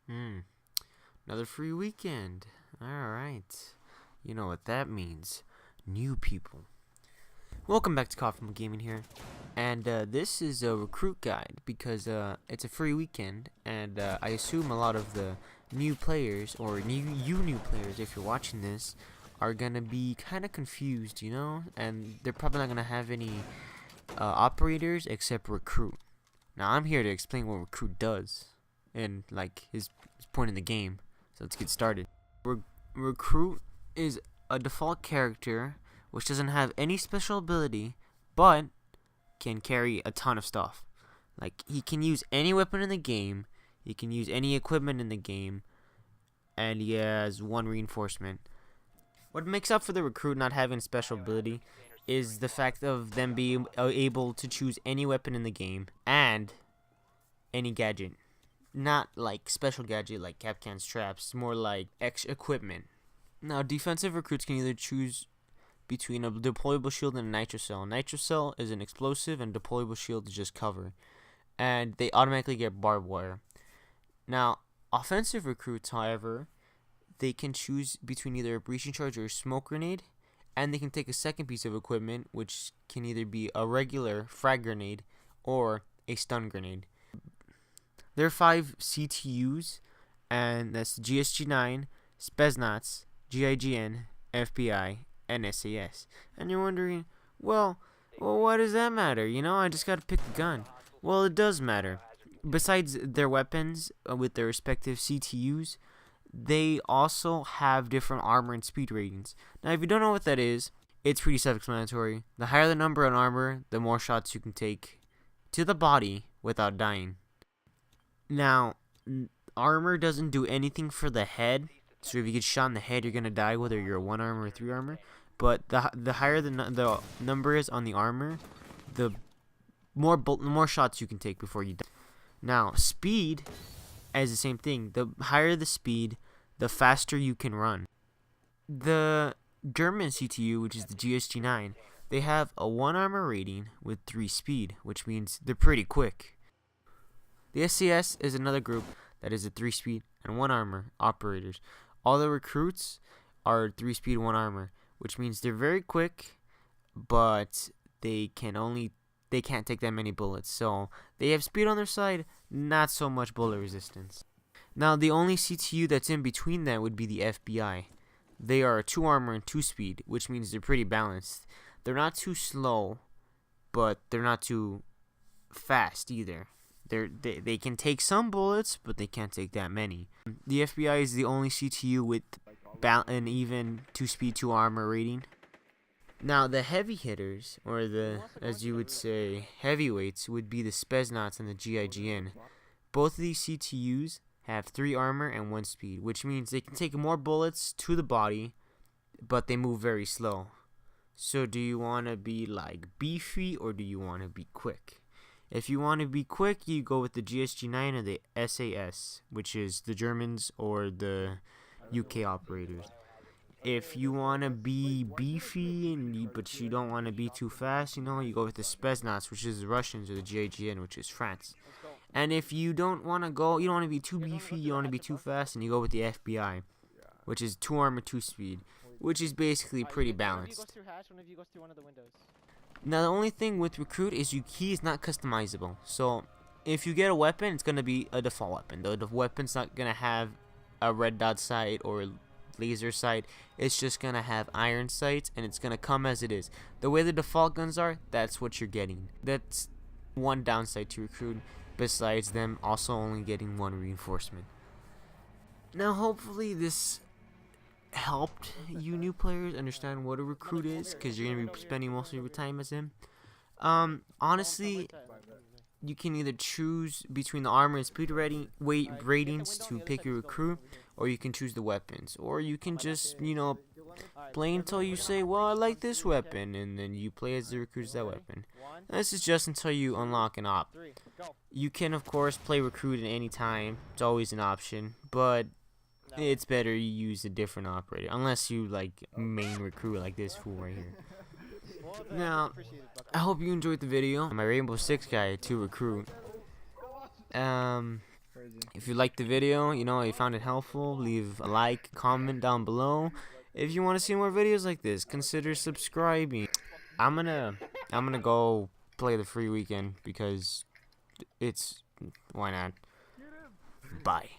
Hmm. Another free weekend. Alright. You know what that means. New people. Welcome back to Coffee Room Gaming here. And this is a recruit guide because it's a free weekend. And I assume a lot of the new players, or new players if you're watching this, are going to be kind of confused, you know? And they're probably not going to have any operators except recruit. Now I'm here to explain what recruit does and like his point in the game. So let's get started. Recruit is a default character which doesn't have any special ability but can carry a ton of stuff. Like, he can use any weapon in the game, he can use any equipment in the game, and he has one reinforcement. What makes up for the recruit not having special ability is the fact of them being able to choose any weapon in the game and any gadget. Not like special gadget like Capcan's traps, more like equipment. Now, defensive recruits can either choose between a deployable shield and a nitro cell. Nitro cell is an explosive and deployable shield is just cover. And they automatically get barbed wire. Now, offensive recruits, however, they can choose between either a breaching charge or a smoke grenade, and they can take a second piece of equipment, which can either be a regular frag grenade or a stun grenade. There are 5 CTUs, and that's GSG-9, Spetsnaz, GIGN, FBI, and SAS. And you're wondering, well, why does that matter? You know, I just gotta pick the gun. Well, it does matter. Besides their weapons with their respective CTUs, they also have different armor and speed ratings. Now, if you don't know what that is, it's pretty self-explanatory. The higher the number in armor, the more shots you can take to the body without dying. Now, armor doesn't do anything for the head, so if you get shot in the head, you're gonna die whether you're a 1 armor or 3 armor. But the higher the number is on the armor, the more shots you can take before you die. Now, speed is the same thing. The higher the speed, the faster you can run. The German CTU, which is the GSG-9, they have a 1 armor rating with 3 speed, which means they're pretty quick. The SAS is another group that is a 3 speed and 1 armor operators. All the recruits are 3 speed 1 armor, which means they're very quick, but they can't take that many bullets. So they have speed on their side, not so much bullet resistance. Now, the only CTU that's in between that would be the FBI. They are 2 armor and 2 speed, which means they're pretty balanced. They're not too slow, but they're not too fast either. They can take some bullets, but they can't take that many. The FBI is the only CTU with an even 2 speed 2 armor rating. Now, the heavy hitters, or the, as you would say, heavyweights, would be the Spetsnaz and the GIGN. Both of these CTUs have 3 armor and 1 speed, which means they can take more bullets to the body, but they move very slow. So do you want to be like beefy, or do you want to be quick? If you want to be quick, you go with the GSG-9 or the SAS, which is the Germans or the UK operators. If you want to be beefy, but you don't want to be too fast, you know, you go with the Spetsnaz, which is the Russians, or the GIGN, which is France. And if you don't want to go, you don't want to be too beefy, you don't want to be too fast, and you go with the FBI, which is 2 armor, 2 speed, which is basically pretty balanced. Now, the only thing with recruit is he is not customizable. So if you get a weapon, it's gonna be a default weapon. The weapon's not gonna have a red dot sight or laser sight. It's just gonna have iron sights, and it's gonna come as it is. The way the default guns are, that's what you're getting. That's one downside to recruit, besides them also only getting 1 reinforcement. Now, hopefully this helped you new players understand what a recruit is, because you're going to be spending most of your time as him. Honestly, you can either choose between the armor and speed ratings to pick your recruit, or you can choose the weapons, or you can just, you know, play until you say, well, I like this weapon, and then you play as the recruits that weapon. And this is just until you unlock an op. You can, of course, play recruit at any time. It's always an option, but it's better you use a different operator, unless you like main recruit like this fool right here. Now, I hope you enjoyed the video. My Rainbow Six guy to recruit. If you liked the video, you know, you found it helpful, leave a like, comment down below. If you want to see more videos like this, consider subscribing. I'm gonna go play the free weekend because it's, why not? Bye.